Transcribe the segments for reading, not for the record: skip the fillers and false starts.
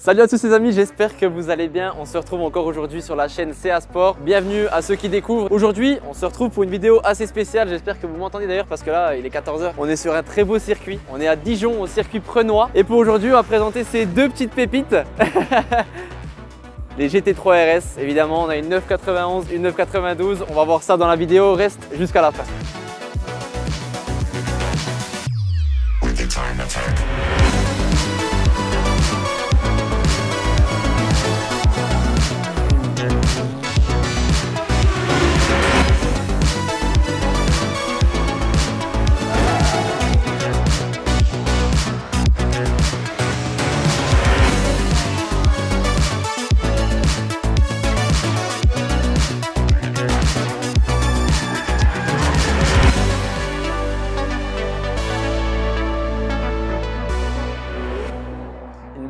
Salut à tous les amis, j'espère que vous allez bien. On se retrouve encore aujourd'hui sur la chaîne CA Sport. Bienvenue à ceux qui découvrent. Aujourd'hui, on se retrouve pour une vidéo assez spéciale. J'espère que vous m'entendez d'ailleurs parce que là, il est 14 h. On est sur un très beau circuit. On est à Dijon au circuit Prenois. Et pour aujourd'hui, on va présenter ces deux petites pépites. Les GT3 RS, évidemment, on a une 991, une 992. On va voir ça dans la vidéo. Reste jusqu'à la fin.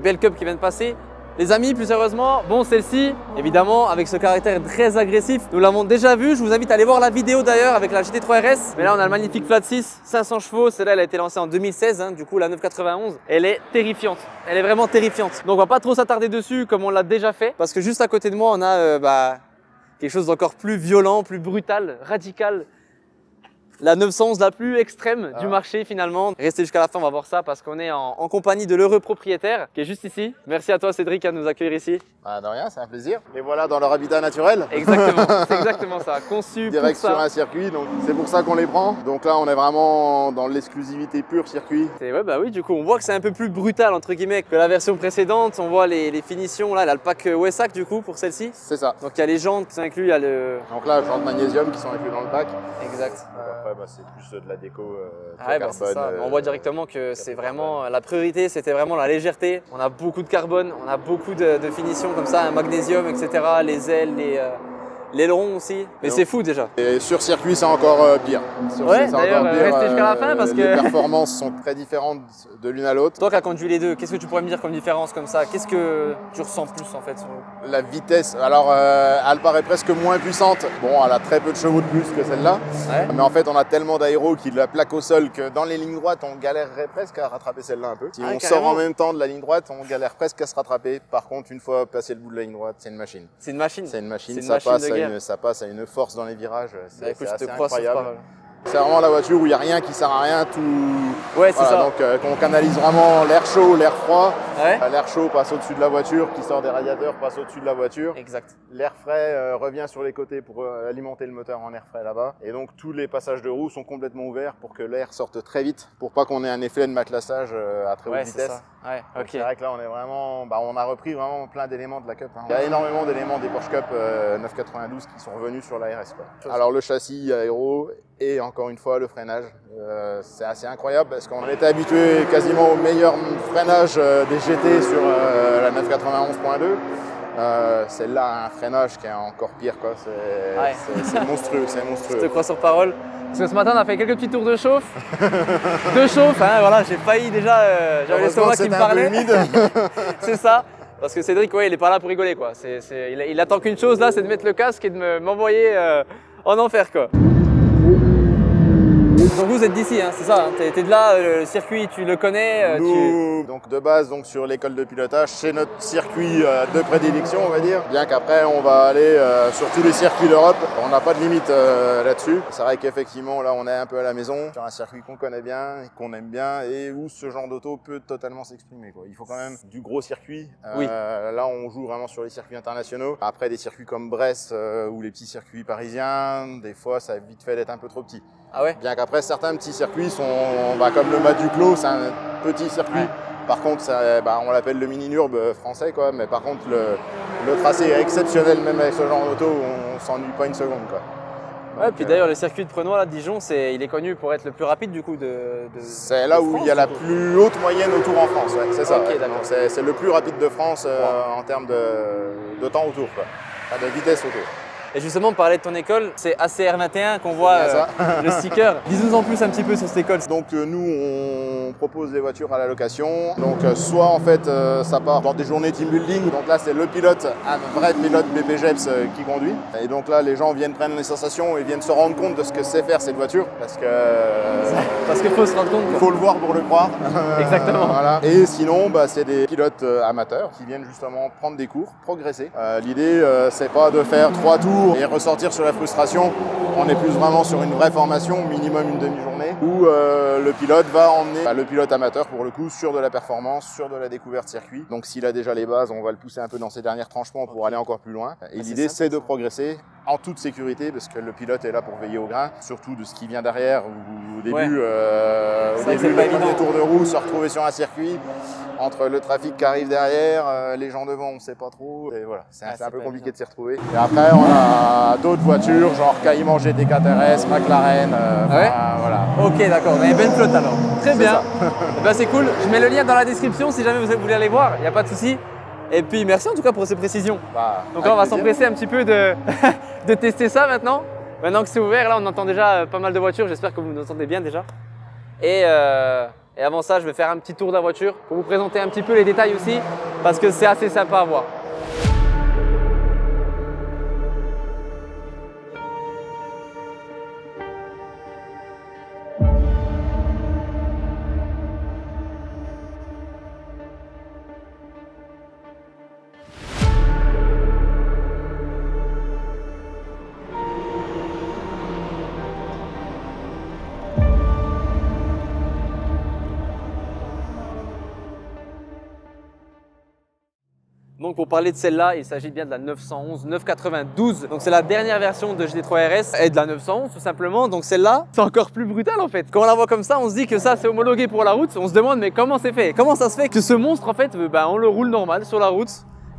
Belle cup qui vient de passer. Les amis, plus sérieusement, bon, celle-ci, évidemment, avec ce caractère très agressif, nous l'avons déjà vu. Je vous invite à aller voir la vidéo d'ailleurs avec la GT3 RS. Mais là, on a le magnifique Flat 6, 500 chevaux. Celle-là, elle a été lancée en 2016, hein, du coup, la 991. Elle est terrifiante. Elle est vraiment terrifiante. Donc, on va pas trop s'attarder dessus comme on l'a déjà fait. Parce que juste à côté de moi, on a quelque chose d'encore plus violent, plus brutal, radical. La 911 la plus extrême du marché finalement. Restez jusqu'à la fin, on va voir ça parce qu'on est en compagnie de l'heureux propriétaire qui est juste ici. Merci à toi Cédric de nous accueillir ici. De rien, c'est un plaisir. Les voilà dans leur habitat naturel. Exactement, c'est exactement ça, conçu direct pour ça. Sur un circuit, donc c'est pour ça qu'on les prend. Donc là on est vraiment dans l'exclusivité pure circuit. Ouais, bah oui, du coup on voit que c'est un peu plus brutal entre guillemets que la version précédente. On voit les finitions, là, elle a le pack Wessac du coup pour celle-ci. C'est ça. Donc il y a les jantes qui sont inclus, il y a le... Donc là, jantes magnésium qui sont inclus dans le pack. Exact. Après, c'est plus de la déco carbone. Ça. On voit directement que c'est vraiment la priorité, c'était vraiment la légèreté. On a beaucoup de carbone, on a beaucoup de finitions comme ça, un magnésium, etc. Les ailes, l'aileron aussi. Mais c'est fou déjà. Et sur circuit, c'est encore pire. Ouais, d'ailleurs, restez jusqu'à la fin parce que les performances sont très différentes de l'une à l'autre. Toi qui as conduit les deux, qu'est-ce que tu pourrais me dire comme différence comme ça? Qu'est-ce que tu ressens plus en fait? La vitesse, alors elle paraît presque moins puissante. Bon, elle a très peu de chevaux de plus que celle-là. Ouais. Mais en fait, on a tellement d'aéro qui la plaque au sol que dans les lignes droites, on galérerait presque à rattraper celle-là un peu. Si on sort en même temps de la ligne droite, on galère presque à se rattraper. Par contre, une fois passé le bout de la ligne droite, c'est une machine. C'est une machine. C'est une machine, ça passe à une force dans les virages. C'est assez incroyable. C'est vraiment la voiture où il n'y a rien qui sert à rien, tout. Ouais, c'est ça. Donc on canalise vraiment l'air chaud, l'air froid. Ouais. L'air chaud passe au-dessus de la voiture, qui sort des radiateurs, passe au-dessus de la voiture. Exact. L'air frais revient sur les côtés pour alimenter le moteur en air frais là-bas. Et donc tous les passages de roue sont complètement ouverts pour que l'air sorte très vite, pour pas qu'on ait un effet de matelassage à très haute vitesse. Ouais, ok. C'est vrai que là on est vraiment, on a repris vraiment plein d'éléments de la Cup. Hein. Il y a énormément d'éléments des Porsche Cup 992 qui sont revenus sur la RS. Quoi. Alors le châssis aéro et encore une fois le freinage, c'est assez incroyable parce qu'on était habitué quasiment au meilleur freinage des GT sur la 991.2. Celle-là a un freinage qui est encore pire, quoi. C'est monstrueux, c'est monstrueux. Je te crois sur parole. Parce que ce matin on a fait quelques petits tours de chauffe. De chauffe, hein, voilà, j'ai failli déjà, j'avais l'estomac qui me parlait. C'est ça. Parce que Cédric, ouais, il est pas là pour rigoler, quoi. Il attend qu'une chose là, c'est de mettre le casque et de m'envoyer en enfer, quoi. Donc vous êtes d'ici, hein, c'est ça, hein, t'es de là, le circuit tu le connais Nous, donc de base sur l'école de pilotage, c'est notre circuit de prédilection on va dire. Bien qu'après on va aller sur tous les circuits d'Europe, on n'a pas de limite là-dessus. C'est vrai qu'effectivement là on est un peu à la maison, sur un circuit qu'on connaît bien, qu'on aime bien et où ce genre d'auto peut totalement s'exprimer. Il faut quand même du gros circuit. Oui. Là on joue vraiment sur les circuits internationaux. Après des circuits comme Brest ou les petits circuits parisiens, des fois ça a vite fait d'être un peu trop petit. Ah ouais. Bien qu'après certains petits circuits sont comme le Mas du Clos, c'est un petit circuit. Ouais. Par contre, on l'appelle le mini-nurb français, quoi. Mais par contre, le tracé est exceptionnel, même avec ce genre d'auto, on s'ennuie pas une seconde, quoi. Donc, ouais, puis d'ailleurs, le circuit de Prenois, là, Dijon, il est connu pour être le plus rapide du coup c'est là où il y a la plus haute moyenne au tour en France, ouais, c'est ça. Okay, ouais. C'est le plus rapide de France en termes de temps au tour, quoi. Enfin, de vitesse au tour. Et justement, parler de ton école, c'est ACR21 qu'on voit le sticker. Dis-nous en plus un petit peu sur cette école. Donc nous, on propose des voitures à la location. Donc soit en fait, ça part dans des journées team building. Donc là, c'est le pilote, un vrai pilote BPGEPS qui conduit. Et donc là, les gens viennent prendre les sensations et viennent se rendre compte de ce que c'est faire cette voiture. Parce qu'il faut se rendre compte. Il faut le voir pour le croire. Exactement. Voilà. Et sinon, c'est des pilotes amateurs qui viennent justement prendre des cours, progresser. L'idée, c'est pas de faire 3 tours et ressortir sur la frustration. On est plus vraiment sur une vraie formation, minimum une demi-journée, où le pilote va emmener le pilote amateur pour le coup sur de la performance, sur de la découverte circuit. Donc s'il a déjà les bases, on va le pousser un peu dans ses derniers tranchements pour aller encore plus loin. Et l'idée, c'est de progresser en toute sécurité, parce que le pilote est là pour veiller au grain, surtout de ce qui vient derrière. Au début, les premiers tours de roue, se retrouver sur un circuit, entre le trafic qui arrive derrière, les gens devant, on ne sait pas trop. Et voilà, c'est un peu compliqué de s'y retrouver. Et après, on a d'autres voitures, genre Cayman GT4 RS, McLaren. Voilà. Ok, d'accord, on a une belle flotte alors. Très bien. C'est cool. Je mets le lien dans la description si jamais vous voulez aller voir, il n'y a pas de souci. Et puis merci en tout cas pour ces précisions. Donc là, on va s'empresser un petit peu de tester ça maintenant. Maintenant que c'est ouvert, là on entend déjà pas mal de voitures, j'espère que vous nous entendez bien déjà. Et avant ça, je vais faire un petit tour de la voiture pour vous présenter un petit peu les détails aussi, parce que c'est assez sympa à voir. Donc pour parler de celle-là, il s'agit bien de la 911 992. Donc c'est la dernière version de GT3 RS et de la 911 tout simplement. Donc celle-là, c'est encore plus brutal en fait. Quand on la voit comme ça, on se dit que ça c'est homologué pour la route. On se demande mais comment c'est fait? Comment ça se fait que ce monstre en fait, on le roule normal sur la route,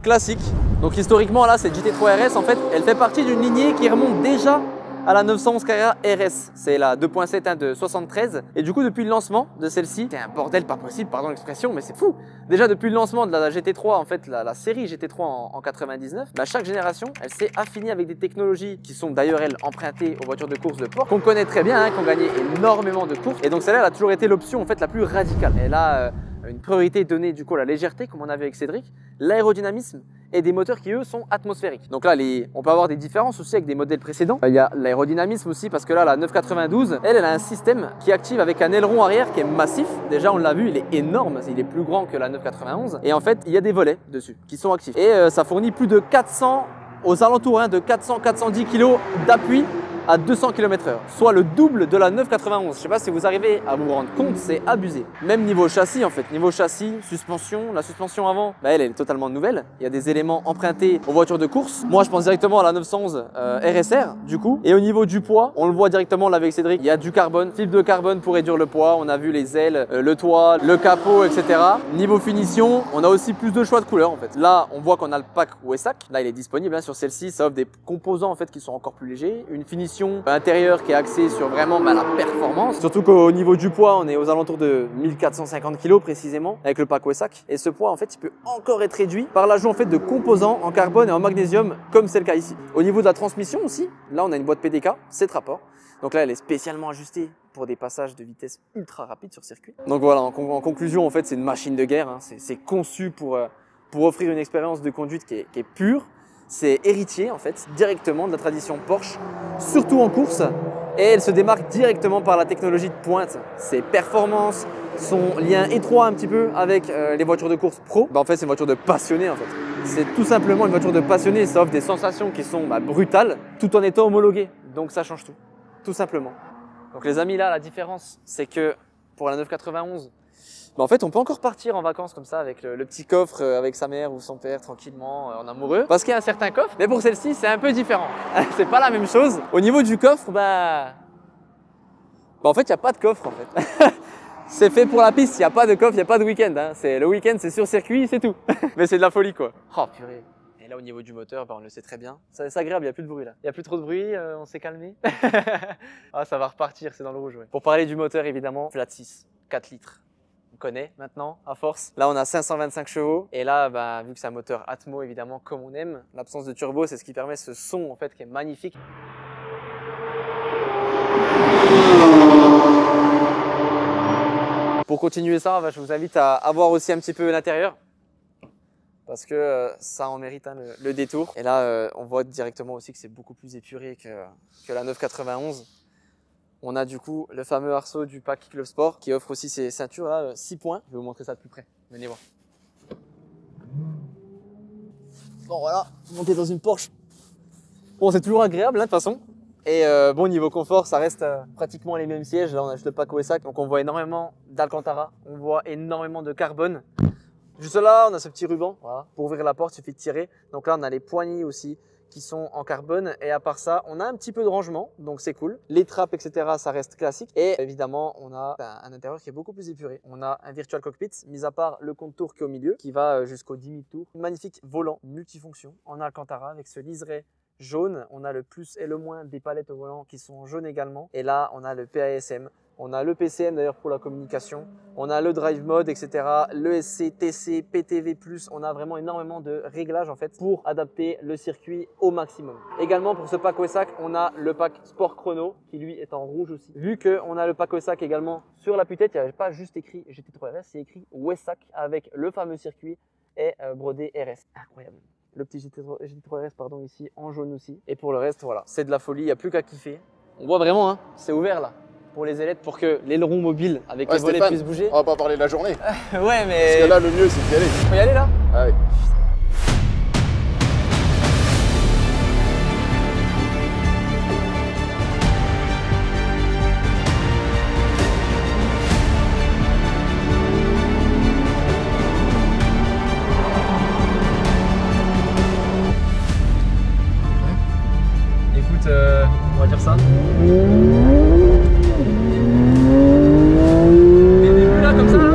classique. Donc historiquement là, cette GT3 RS en fait, elle fait partie d'une lignée qui remonte déjà à la 911 Carrera RS, c'est la 2.7 de 73 et du coup depuis le lancement de celle-ci, c'est un bordel pas possible, pardon l'expression, mais c'est fou. Déjà depuis le lancement de la GT3, en fait la série GT3 en 99, chaque génération elle s'est affinée avec des technologies qui sont d'ailleurs elles empruntées aux voitures de course de Porsche, qu'on connaît très bien, qui ont gagné énormément de courses, et donc celle-là elle a toujours été l'option en fait la plus radicale. Elle a une priorité donnée du coup à la légèreté comme on a vu avec Cédric, l'aérodynamisme et des moteurs qui eux sont atmosphériques. Donc là on peut avoir des différences aussi avec des modèles précédents. Il y a l'aérodynamisme aussi parce que là la 992 elle a un système qui active avec un aileron arrière qui est massif. Déjà on l'a vu, il est énorme, il est plus grand que la 991 et en fait il y a des volets dessus qui sont actifs et ça fournit plus de 400 aux alentours de 400-410 kg d'appui à 200 km/h, soit le double de la 991. Je ne sais pas si vous arrivez à vous rendre compte, c'est abusé. Même niveau châssis en fait, niveau châssis, suspension, la suspension avant, elle est totalement nouvelle. Il y a des éléments empruntés aux voitures de course. Moi je pense directement à la 911 RSR du coup. Et au niveau du poids, on le voit directement là avec Cédric, il y a du carbone, fibre de carbone pour réduire le poids. On a vu les ailes, le toit, le capot, etc. Niveau finition, on a aussi plus de choix de couleurs en fait. Là, on voit qu'on a le pack Wesac. Là, il est disponible sur celle-ci. Ça offre des composants en fait qui sont encore plus légers, une finition intérieur qui est axé sur vraiment la performance. Surtout qu'au niveau du poids, on est aux alentours de 1450 kg précisément avec le pack Wesac. Et ce poids en fait, il peut encore être réduit par l'ajout en fait de composants en carbone et en magnésium comme c'est le cas ici. Au niveau de la transmission aussi, là on a une boîte PDK, 7 rapports. Donc là elle est spécialement ajustée pour des passages de vitesse ultra rapides sur circuit. Donc voilà, en conclusion en fait c'est une machine de guerre, c'est conçu pour offrir une expérience de conduite qui est pure. C'est héritier en fait directement de la tradition Porsche, surtout en course, et elle se démarque directement par la technologie de pointe. Ses performances, son lien étroit un petit peu avec les voitures de course pro. En fait c'est une voiture de passionné en fait. C'est tout simplement une voiture de passionné, ça offre des sensations qui sont brutales tout en étant homologué. Donc ça change tout simplement. Donc les amis là la différence c'est que pour la 991, en fait, on peut encore partir en vacances comme ça avec le petit coffre avec sa mère ou son père tranquillement en amoureux. Parce qu'il y a un certain coffre, mais pour celle-ci, c'est un peu différent. C'est pas la même chose. Au niveau du coffre, en fait, il n'y a pas de coffre en fait. C'est fait pour la piste, il n'y a pas de coffre, il n'y a pas de week-end. Le week-end, c'est sur circuit, c'est tout. Mais c'est de la folie quoi. Oh purée. Et là, au niveau du moteur, on le sait très bien. C'est agréable, il n'y a plus de bruit là. Il n'y a plus trop de bruit, on s'est calmé. Ah, ça va repartir, c'est dans le rouge. Ouais. Pour parler du moteur, évidemment, flat 6, 4 litres. connaît maintenant à force. Là on a 525 chevaux et là bah, vu que c'est un moteur Atmo évidemment comme on aime, l'absence de turbo c'est ce qui permet ce son en fait qui est magnifique. Pour continuer ça, bah, je vous invite à voir aussi un petit peu l'intérieur parce que ça en mérite hein, le détour. Et là on voit directement aussi que c'est beaucoup plus épuré que la 991. On a du coup le fameux arceau du pack Club Sport qui offre aussi ces ceintures là, 6 points. Je vais vous montrer ça de plus près. Venez voir. Bon voilà, monter dans une Porsche. Bon c'est toujours agréable hein, de toute façon. Et bon niveau confort ça reste pratiquement les mêmes sièges. Là on a juste le pack OSAC. Donc on voit énormément d'Alcantara. On voit énormément de carbone. Juste là on a ce petit ruban. Voilà. Pour ouvrir la porte il suffit de tirer. Donc là on a les poignées aussi qui sont en carbone et à part ça on a un petit peu de rangement donc c'est cool, les trappes etc ça reste classique et évidemment on a un intérieur qui est beaucoup plus épuré. On a un virtual cockpit mis à part le compte-tours qui est au milieu qui va jusqu'au 10 000 tours, magnifique volant multifonction en Alcantara avec ce liseré jaune. On a le plus et le moins des palettes au volant qui sont jaunes également et là on a le PASM. On a le PCM d'ailleurs pour la communication, on a le drive mode, etc. Le SC, TC, PTV+, on a vraiment énormément de réglages en fait pour adapter le circuit au maximum. Également pour ce pack OSAC, on a le pack Sport Chrono qui lui est en rouge aussi. Vu qu'on a le pack OSAC également sur la putette, il n'y avait pas juste écrit GT3 RS, c'est écrit WESAC avec le fameux circuit et brodé RS. Incroyable. Le petit GT3 RS pardon ici en jaune aussi. Et pour le reste voilà, c'est de la folie, il n'y a plus qu'à kiffer. On voit vraiment, hein, c'est ouvert là. Pour les ailettes, pour que l'aileron mobile avec les volets puisse bouger. On va pas parler de la journée. Ouais, mais. Parce que là, le mieux, c'est d'y aller. Faut y aller là? Ah oui. Écoute, on va dire ça. Comme ça là.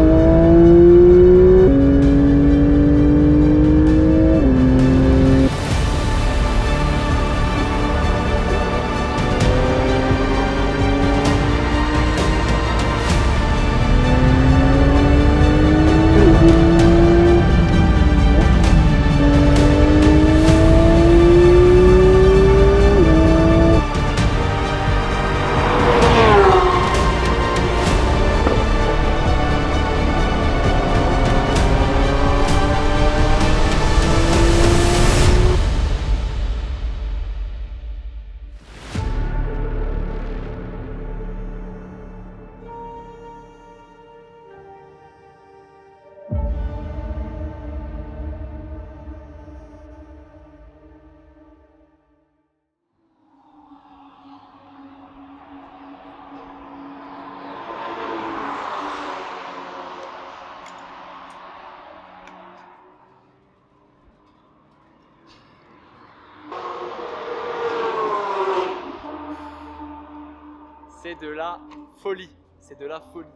C'est de la folie, c'est de la folie.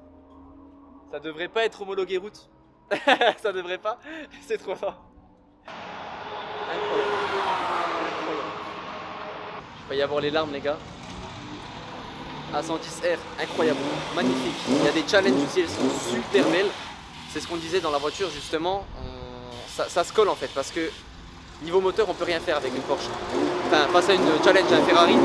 Ça devrait pas être homologué route. Ça devrait pas, c'est trop fort. Incroyable. Incroyable. Il va y avoir les larmes les gars. A110R, incroyable, magnifique. Il y a des challenges aussi, elles sont super belles. C'est ce qu'on disait dans la voiture justement. Ça se colle en fait parce que niveau moteur on peut rien faire avec une Porsche. Enfin face à une challenge à un Ferrari.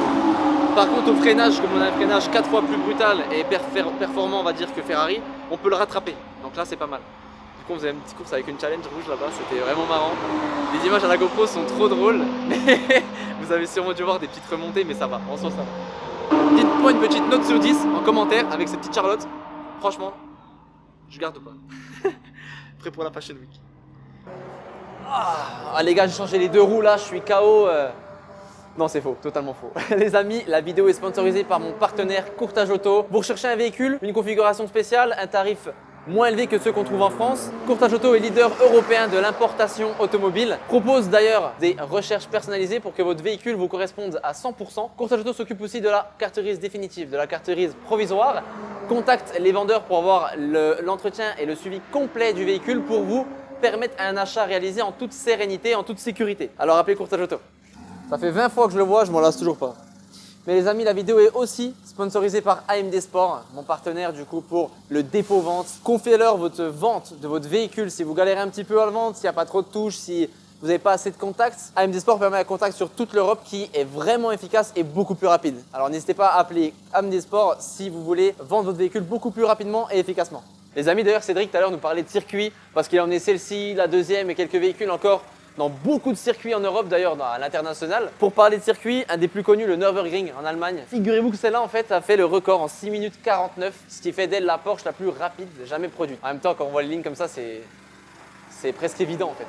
Par contre au freinage, comme on a un freinage 4 fois plus brutal et performant on va dire que Ferrari, on peut le rattraper. Donc là c'est pas mal. Du coup on faisait une petite course avec une challenge rouge là-bas, c'était vraiment marrant. Les images à la GoPro sont trop drôles. Vous avez sûrement dû voir des petites remontées mais ça va, en soi ça va. Dites-moi une petite note sur 10 en commentaire avec cette petite Charlotte. Franchement, je garde pas. Prêt pour la Fashion Week. Ah les gars, j'ai changé les deux roues là, je suis KO. Non c'est faux, totalement faux. Les amis, la vidéo est sponsorisée par mon partenaire Courtage Auto. Vous recherchez un véhicule, une configuration spéciale, un tarif moins élevé que ceux qu'on trouve en France. Courtage Auto est leader européen de l'importation automobile. Propose d'ailleurs des recherches personnalisées pour que votre véhicule vous corresponde à 100%. Courtage Auto s'occupe aussi de la carte grise définitive, de la carte grise provisoire. Contacte les vendeurs pour avoir l'entretien et le suivi complet du véhicule pour vous permettre un achat réalisé en toute sérénité, en toute sécurité. Alors appelez Courtage Auto. Ça fait 20 fois que je le vois, je m'en lasse toujours pas. Mais les amis, la vidéo est aussi sponsorisée par AMD Sport, mon partenaire du coup pour le dépôt vente. Confiez-leur votre vente de votre véhicule si vous galérez un petit peu à le vendre, s'il n'y a pas trop de touches, si vous n'avez pas assez de contacts. AMD Sport permet un contact sur toute l'Europe qui est vraiment efficace et beaucoup plus rapide. Alors n'hésitez pas à appeler AMD Sport si vous voulez vendre votre véhicule beaucoup plus rapidement et efficacement. Les amis, d'ailleurs Cédric tout à l'heure nous parlait de circuit parce qu'il a emmené celle-ci, la deuxième et quelques véhicules encore dans beaucoup de circuits en Europe, d'ailleurs à l'international. Pour parler de circuit, un des plus connus, le Nürburgring en Allemagne. Figurez-vous que celle-là en fait a fait le record en 6 minutes 49, ce qui fait d'elle la Porsche la plus rapide jamais produite. En même temps, quand on voit les lignes comme ça, c'est presque évident en fait.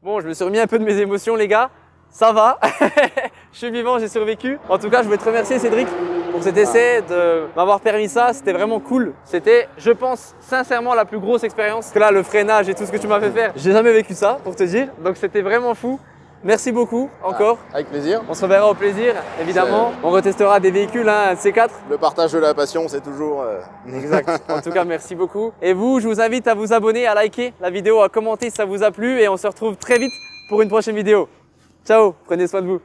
Bon, je me suis remis un peu de mes émotions les gars, ça va, je suis vivant, j'ai survécu. En tout cas, je voulais te remercier Cédric pour cet essai, de m'avoir permis ça, c'était vraiment cool. C'était, je pense, sincèrement la plus grosse expérience. Que là, le freinage et tout ce que tu m'as fait faire, j'ai jamais vécu ça pour te dire, donc c'était vraiment fou. Merci beaucoup encore. Avec plaisir. On se reverra au plaisir, évidemment. On retestera des véhicules, hein, un de ces quatre. Le partage de la passion, c'est toujours... Exact. En tout cas, merci beaucoup. Et vous, je vous invite à vous abonner, à liker la vidéo, à commenter si ça vous a plu. Et on se retrouve très vite pour une prochaine vidéo. Ciao, prenez soin de vous.